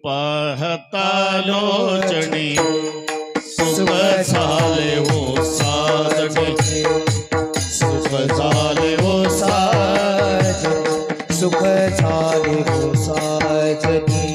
पाहता लोचणी सुख झाले हो साजणी सुख झाले हो साजणी सुख झाले हो साजनी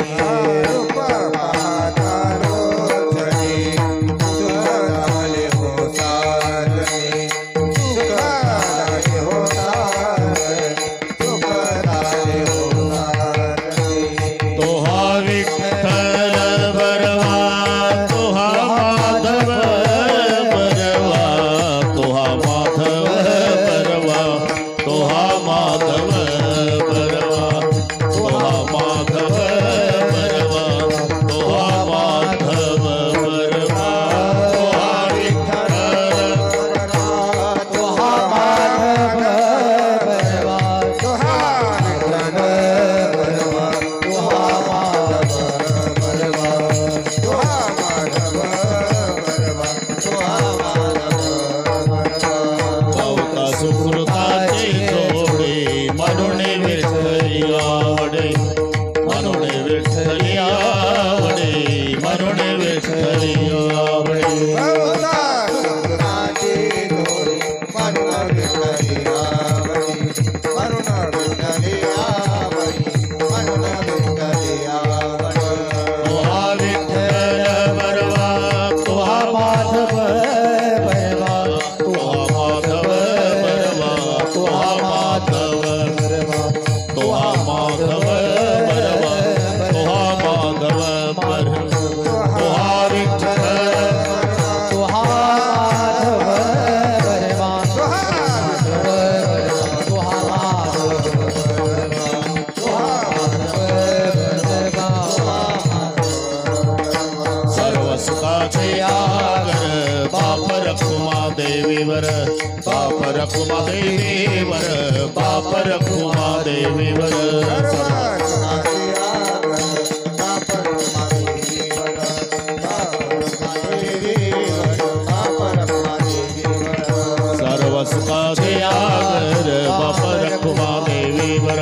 बाप रखुमा देवीवर बाप रखुमा देवीवर सर्व सुखाचे आगर बाप रखुमा देवीवर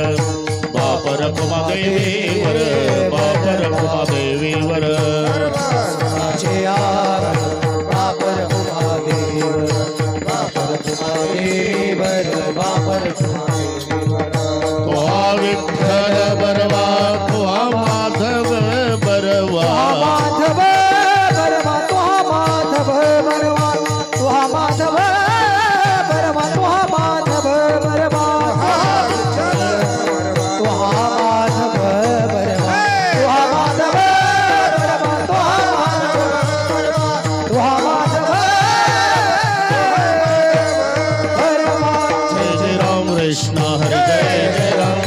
बाप रखुमा देवीवर बाप रखुमा देवीवर तुहा विठ्ठल बरवा तुहा माधव बरवा माधव बरवा तुहा माधव बरवा तुहा माधव बरवा तुहा माधव बरवा तुहा माधव बरवा तुहा माधव बरवा तुहा माधव कृष्ण हरि जय जय राम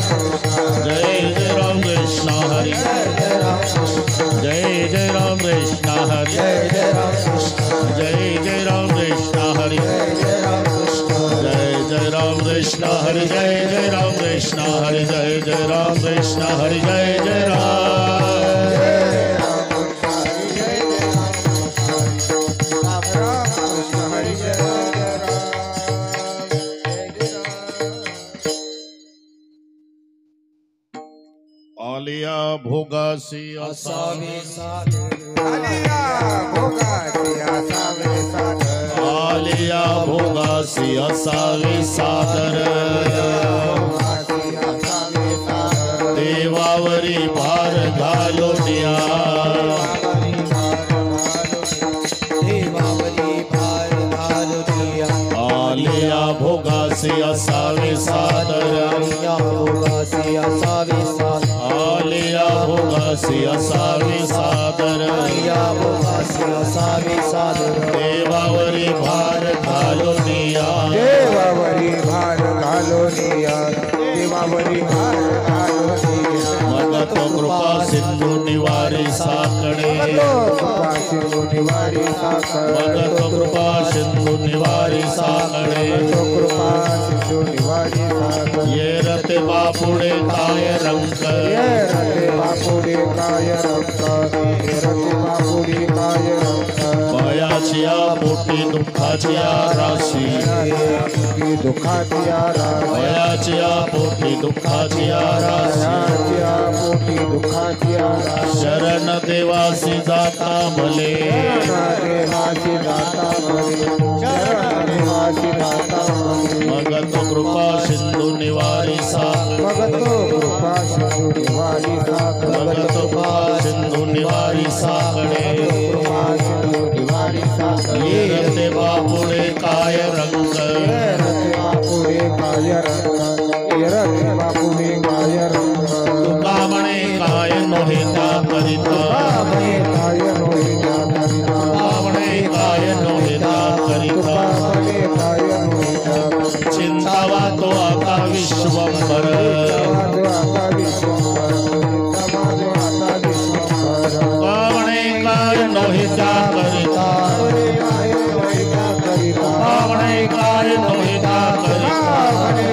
कृष्ण हरि जय जय राम कृष्ण हरि जय जय राम कृष्ण हरि जय जय राम कृष्ण हरि जय जय राम कृष्ण हरि जय जय राम कृष्ण हरि जय जय आलिया भोगासी असावे आलिया भोगासी असावे सादर आलिया भोगासी असावे सादर देवावरी भार घालो निया देवावरी भार घालो निया आलिया भोगासी असावे सादर आलिया भोगासी असावे सादर आलिया भोगासी असावे सादर आलिया भोगासी असावे सादर देवावरी भार घालो निया देवावरी भार घालो निया देवावरी भार घालो निया मगत कृपा सिंधु निवारी साकणे कृपा सिंधु निवारी साकणे मगत कृपा सिंधु निवारी साकणे कृपा सिंधु निवारी साकणे ये रते बापुडे काय रंक ये रते बापुडे काय रंक ये रते बापुडे काय रंक बया वयाच्या पोटी दुःखाची राशी दुःखाची राशी वयाच्या पोटी दुःखाची राशी पोटी दुःखाची राशी शरण देवासी जाता मले देवाची दाता शरण देवाची दाता मग तो कृपा सिंधू निवारी सा भगतो कृपा सिंधू निवारी साकडे मग तो कृपा सिंधू निवारी साकडे कृपा सिंधू निवारी साकडे येते बापुडे काय रंग रते बापुडे काय रंग रते बापुडे काय रंग तुका म्हणे काय नोहे त्या करिता बाबे काय नोहे त्या करिता तुका म्हणे काय नोहे त्या करिता बाबे काय नोहे त्या चिंतावा तो आता विश्वंभर आता विश्वंभर आता विश्वंभर तुका म्हणे काय नोहे त्या करिता काय नोहे त्या करिता म्हणे काय नोहे त्या करिता काय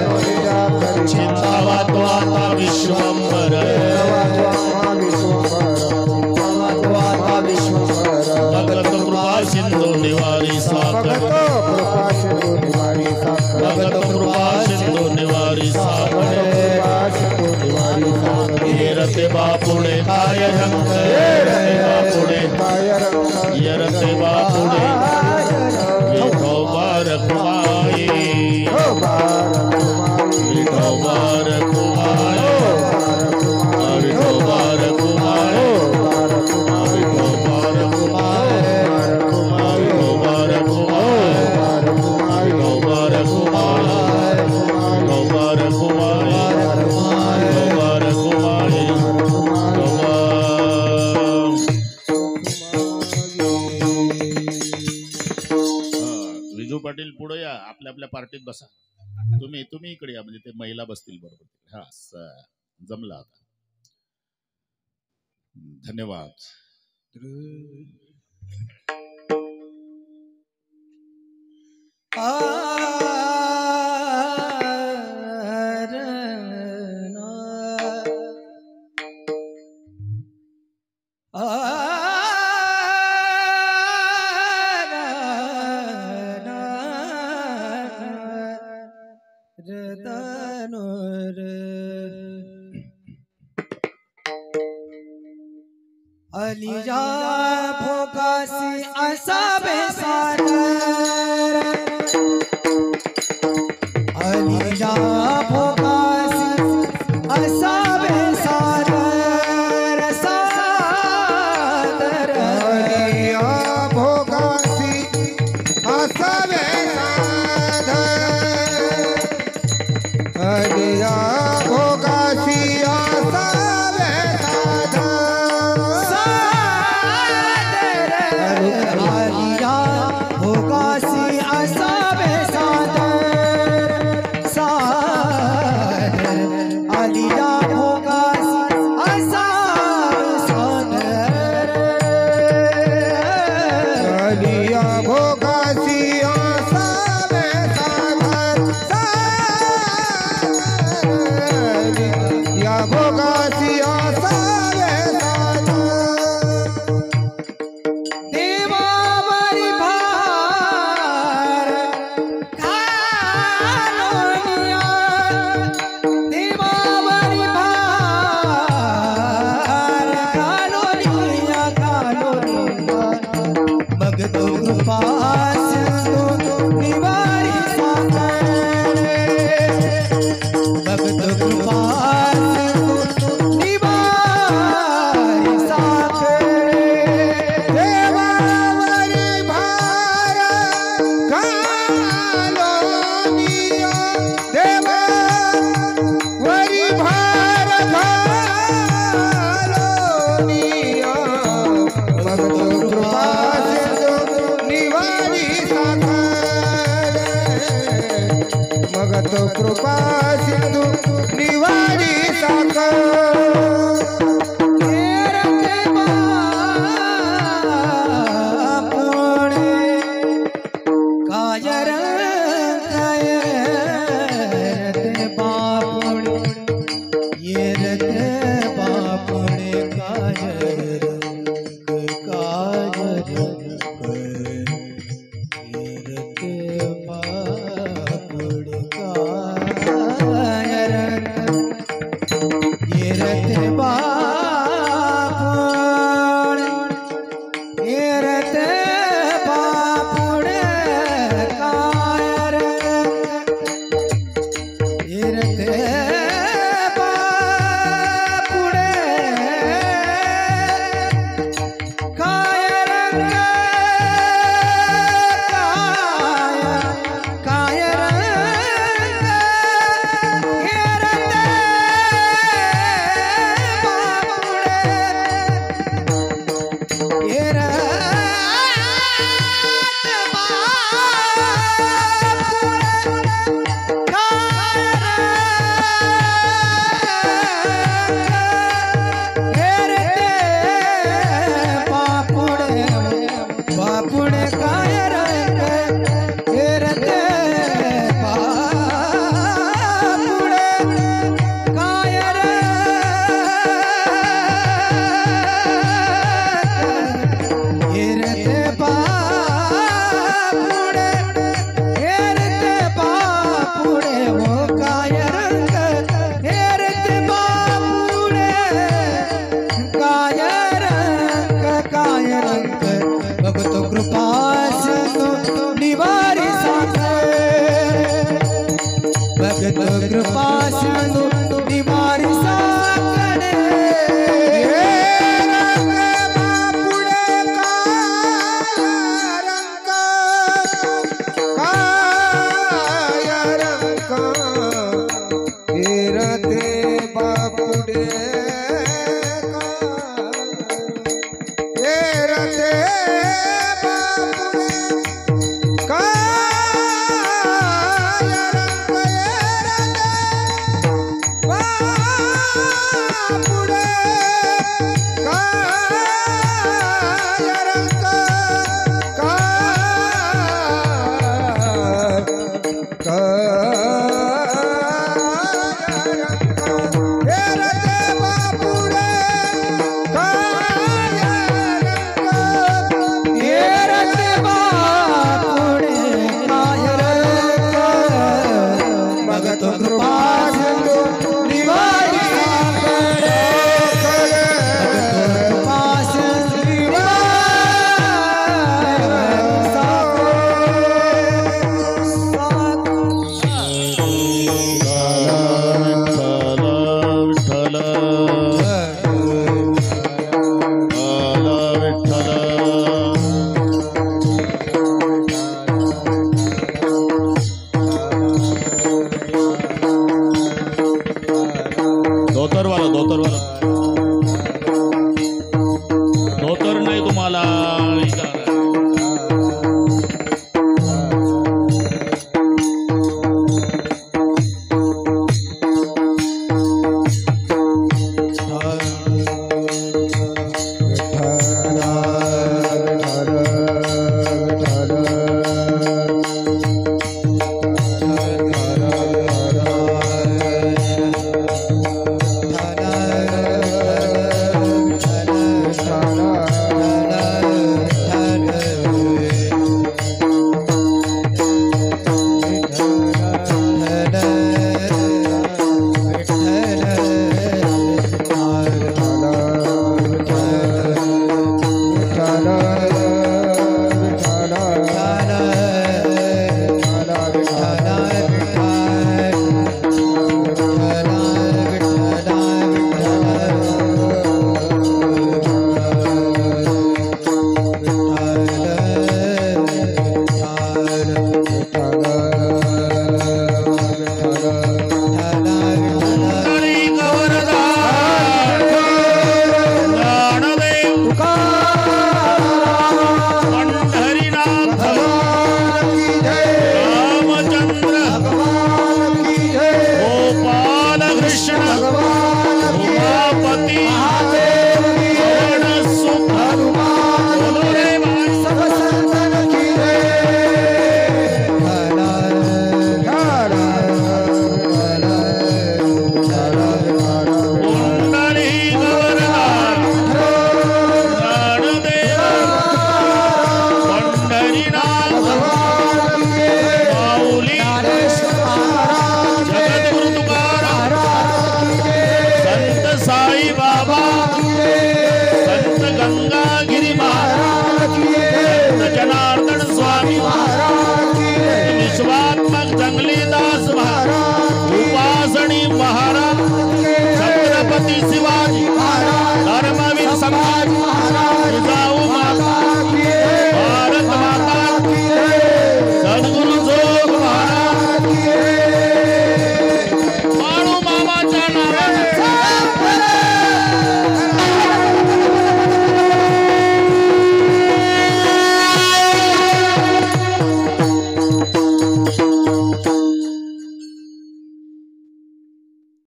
नोहे त्या करिता चिंतावा तो आता विश्वंभर भगत कृपा सिंधू निवारी सागर भगत कृपा सिंधू निवारी सागर येरते बापुडे काय रंग बापुडे येरते बापुडे विठोबार कुमाई विठोबार कुमाई विठोबार कुमाई विठोबार कुमाई विठोबार कुमाई विठोबार कुमाई विठोबार कुमाई विठोबार कुमाई विजू पाटील पुढे या आपल्या आपल्या पार्टीत बसा तुम्ही इकडे या म्हणजे ते महिला बसतील बरोबर हा जमला आता धन्यवाद अलिजा भोगासी असा बेसार अलिजा भोगासी असा बेसार सादर अलिया भोगासी असा बेसार अलिया भोगासी असा आलिया भोगासी असा बेसादर सादर आलिया भोगासी असा बेसादर अलिया भोगासी असा बेसार या भोगासी असा देवावरी भार घालोनिया देवावरी भार घालोनिया मग तो कृपा सिंधू निवारी सागर मग तो कृपा सिंधू निवारी विठ्ठल विठ्ठल